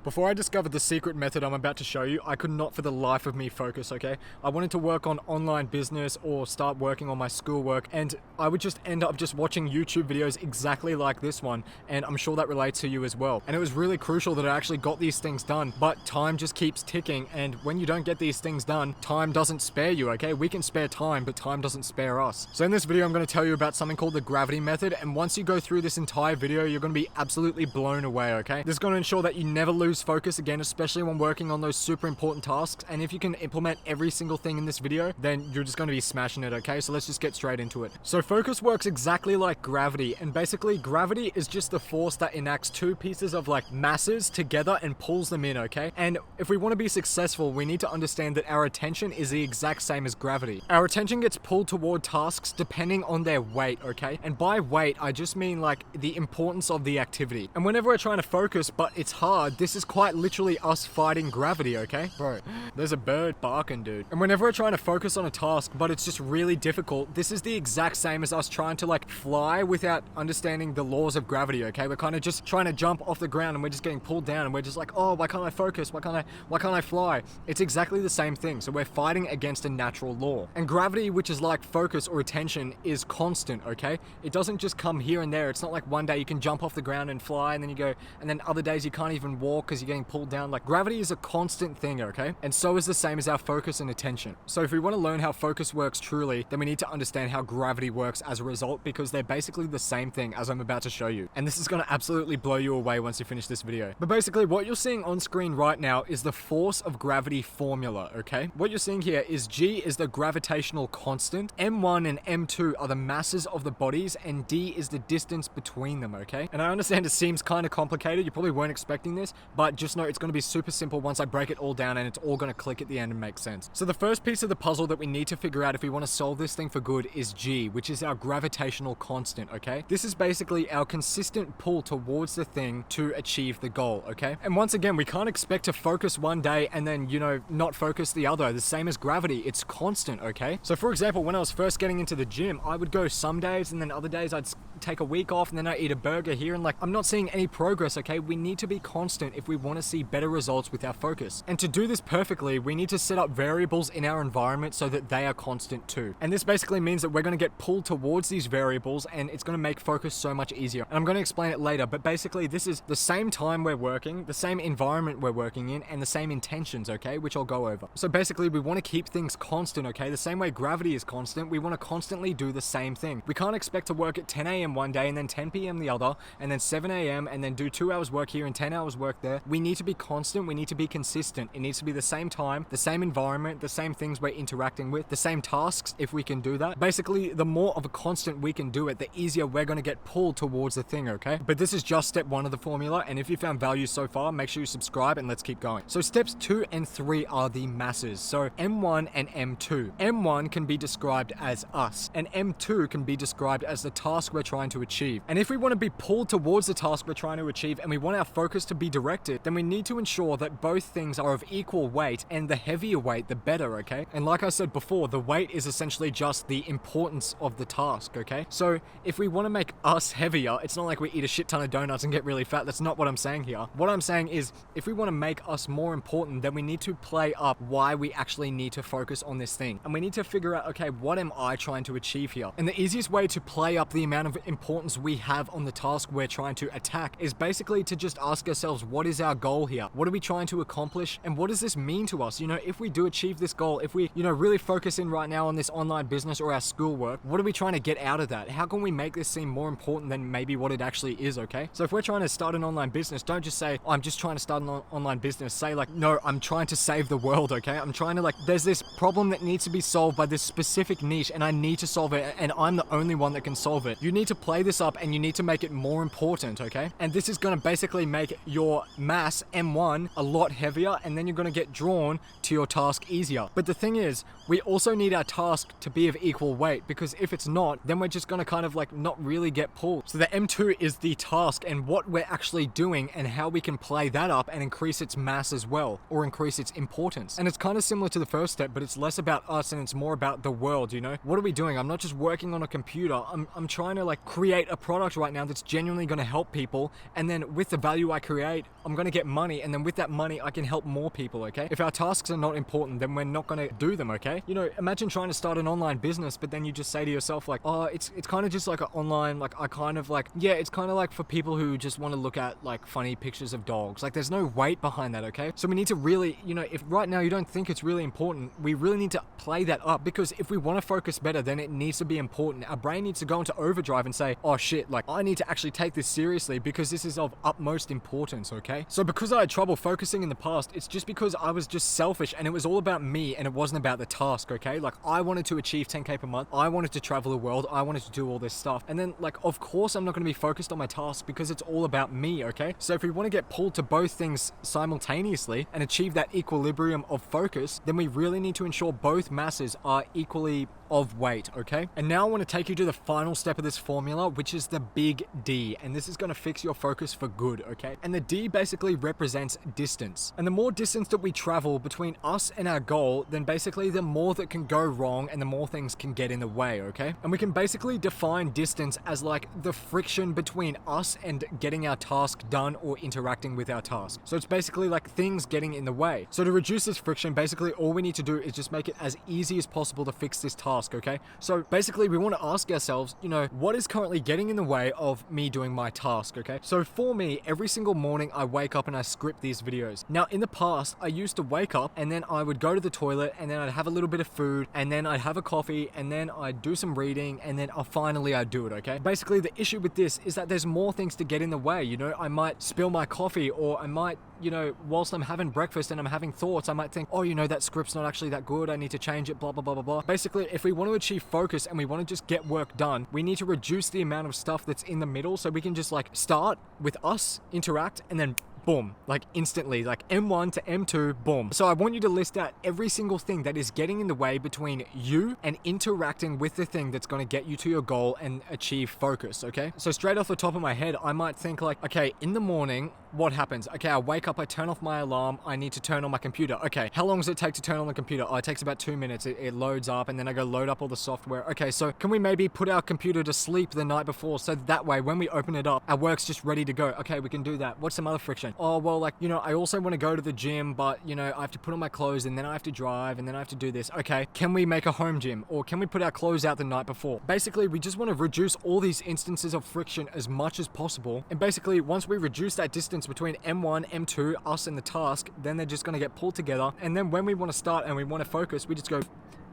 Before I discovered the secret method I'm about to show you, I could not for the life of me focus, okay? I wanted to work on online business or start working on my schoolwork, and I would just end up just watching YouTube videos exactly like this one, and I'm sure that relates to you as well. And it was really crucial that I actually got these things done, but time just keeps ticking, and when you don't get these things done, time doesn't spare you, okay? We can spare time, but time doesn't spare us. So in this video, I'm going to tell you about something called the gravity method, and once you go through this entire video, you're going to be absolutely blown away, okay? This is going to ensure that you never lose focus again, especially when working on those super important tasks. And if you can implement every single thing in this video, then you're just going to be smashing it, okay? So let's just get straight into it. So focus works exactly like gravity, and basically gravity is just the force that enacts two pieces of like masses together and pulls them in, okay? And if we want to be successful, we need to understand that our attention is the exact same as gravity. Our attention gets pulled toward tasks depending on their weight, okay? And by weight, I just mean like the importance of the activity. And whenever we're trying to focus, but it's hard, this is quite literally us fighting gravity, okay? Bro, there's a bird barking, dude. And whenever we're trying to focus on a task, but it's just really difficult, this is the exact same as us trying to like fly without understanding the laws of gravity, okay? We're kind of just trying to jump off the ground and we're just getting pulled down and we're just like, oh, why can't I focus? Why can't I fly? It's exactly the same thing. So we're fighting against a natural law. And gravity, which is like focus or attention, is constant, okay? It doesn't just come here and there. It's not like one day you can jump off the ground and fly and then you go, and then other days you can't even walk because you're getting pulled down. Like gravity is a constant thing, okay? And so is the same as our focus and attention. So if we want to learn how focus works truly, then we need to understand how gravity works as a result, because they're basically the same thing as I'm about to show you. And this is going to absolutely blow you away once you finish this video. But basically what you're seeing on screen right now is the force of gravity formula, okay? What you're seeing here is G is the gravitational constant, M1 and M2 are the masses of the bodies, and D is the distance between them, okay? And I understand it seems kind of complicated. You probably weren't expecting this, but just know it's going to be super simple once I break it all down, and it's all going to click at the end and make sense. So the first piece of the puzzle that we need to figure out if we want to solve this thing for good is G, which is our gravitational constant, okay? This is basically our consistent pull towards the thing to achieve the goal, okay? And once again, we can't expect to focus one day and then, you know, not focus the other. The same as gravity, it's constant, okay? So for example, when I was first getting into the gym, I would go some days and then other days I'd take a week off and then I eat a burger here, and like I'm not seeing any progress, okay? We need to be constant if we want to see better results with our focus. And to do this perfectly, we need to set up variables in our environment so that they are constant too. And this basically means that we're going to get pulled towards these variables, and it's going to make focus so much easier. And I'm going to explain it later, but basically this is the same time we're working, the same environment we're working in, and the same intentions, okay? Which I'll go over. So basically we want to keep things constant, okay? The same way gravity is constant, we want to constantly do the same thing. We can't expect to work at 10 a.m. one day and then 10 p.m. the other, and then 7 a.m. and then do 2 hours work here and 10 hours work there. We need to be constant, we need to be consistent. It needs to be the same time, the same environment, the same things we're interacting with, the same tasks if we can do that. Basically, the more of a constant we can do it, the easier we're going to get pulled towards the thing, okay? But this is just step 1 of the formula, and if you found value so far, make sure you subscribe and let's keep going. So steps 2 and 3 are the masses. So M1 and M2. M1 can be described as us, and M2 can be described as the task we're trying to achieve. And if we want to be pulled towards the task we're trying to achieve and we want our focus to be directed, then we need to ensure that both things are of equal weight, and the heavier weight, the better, okay? And like I said before, the weight is essentially just the importance of the task, okay? So if we want to make us heavier, it's not like we eat a shit ton of donuts and get really fat. That's not what I'm saying here. What I'm saying is if we want to make us more important, then we need to play up why we actually need to focus on this thing. And we need to figure out, okay, what am I trying to achieve here? And the easiest way to play up the amount of importance we have on the task we're trying to attack is basically to just ask ourselves, what is our goal here? What are we trying to accomplish? And what does this mean to us? You know, if we do achieve this goal, if we, you know, really focus in right now on this online business or our schoolwork, what are we trying to get out of that? How can we make this seem more important than maybe what it actually is, okay? So if we're trying to start an online business, don't just say, oh, I'm just trying to start an online business. Say like, no, I'm trying to save the world, okay? I'm trying to like, there's this problem that needs to be solved by this specific niche and I need to solve it, and I'm the only one that can solve it. You need to play this up and you need to make it more important, okay? And this is going to basically make your mass M1 a lot heavier, and then you're going to get drawn to your task easier. But the thing is, we also need our task to be of equal weight, because if it's not, then we're just going to kind of like not really get pulled. So the M2 is the task and what we're actually doing and how we can play that up and increase its mass as well, or increase its importance. And it's kind of similar to the first step, but it's less about us and it's more about the world, you know? What are we doing? I'm not just working on a computer. I'm trying to like create a product right now that's genuinely going to help people, and then with the value I create, I'm going to get money, and then with that money I can help more people, okay? If our tasks are not important, then we're not going to do them, okay? You know, imagine trying to start an online business, but then you just say to yourself like, oh, it's kind of just like an online, like I kind of like, yeah, it's kind of like for people who just want to look at like funny pictures of dogs. Like there's no weight behind that, okay? So we need to really, you know, if right now you don't think it's really important, we really need to play that up, because if we want to focus better, then it needs to be important. Our brain needs to go into overdrive and say, oh shit, like I need to actually take this seriously because this is of utmost importance, okay? So because I had trouble focusing in the past, it's just because I was just selfish and it was all about me and it wasn't about the task, okay? Like I wanted to achieve 10K per month. I wanted to travel the world. I wanted to do all this stuff. And then like, of course, I'm not going to be focused on my task because it's all about me, okay? So if we want to get pulled to both things simultaneously and achieve that equilibrium of focus, then we really need to ensure both masses are equally of weight, okay? And now I want to take you to the final step of this formula, which is the big D, and this is going to fix your focus for good, okay? And the D basically represents distance. And the more distance that we travel between us and our goal, then basically the more that can go wrong and the more things can get in the way, okay? And we can basically define distance as like the friction between us and getting our task done or interacting with our task. So it's basically like things getting in the way. So to reduce this friction, basically all we need to do is just make it as easy as possible to fix this task, okay? So basically we want to ask ourselves, you know, what is currently getting in the way of me doing my task, okay? So for me, every single morning I wake up and I script these videos. Now in the past, I used to wake up and then I would go to the toilet and then I'd have a little bit of food and then I'd have a coffee and then I'd do some reading and then finally I'd do it, okay? Basically the issue with this is that there's more things to get in the way, you know? I might spill my coffee, or I might, you know, whilst I'm having breakfast and I'm having thoughts, I might think, oh, you know, that script's not actually that good. I need to change it, blah, blah, blah, blah, blah. Basically, if we want to achieve focus and we want to just get work done, we need to reduce the amount of stuff that's in the middle so we can just like start with us, interact, and then boom, like instantly, like M1 to M2, boom. So I want you to list out every single thing that is getting in the way between you and interacting with the thing that's going to get you to your goal and achieve focus, okay? So straight off the top of my head, I might think like, okay, in the morning, what happens? Okay, I wake up, I turn off my alarm, I need to turn on my computer. Okay, how long does it take to turn on the computer? Oh, it takes about 2 minutes. It loads up and then I go load up all the software. Okay, so can we maybe put our computer to sleep the night before so that way when we open it up, our work's just ready to go? Okay, we can do that. What's some other friction? Oh, well, like, you know, I also want to go to the gym, but, you know, I have to put on my clothes and then I have to drive and then I have to do this. Okay, can we make a home gym? Or can we put our clothes out the night before? Basically, we just want to reduce all these instances of friction as much as possible. And basically, once we reduce that distance between M1, M2, us and the task, then they're just going to get pulled together. And then when we want to start and we want to focus, we just go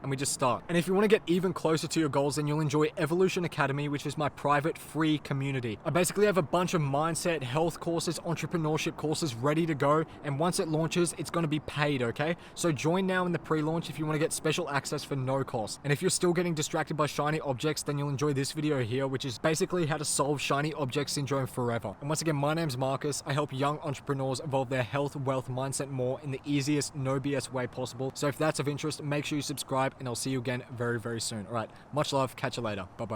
and we just start. And if you want to get even closer to your goals, then you'll enjoy Evolution Academy, which is my private free community. I basically have a bunch of mindset, health courses, entrepreneurship courses ready to go. And once it launches, it's going to be paid, okay? So join now in the pre-launch if you want to get special access for no cost. And if you're still getting distracted by shiny objects, then you'll enjoy this video here, which is basically how to solve shiny object syndrome forever. And once again, my name's Marcus. I help young entrepreneurs evolve their health, wealth, mindset more in the easiest, no BS way possible. So if that's of interest, make sure you subscribe, and I'll see you again very, very soon. All right, much love. Catch you later. Bye-bye.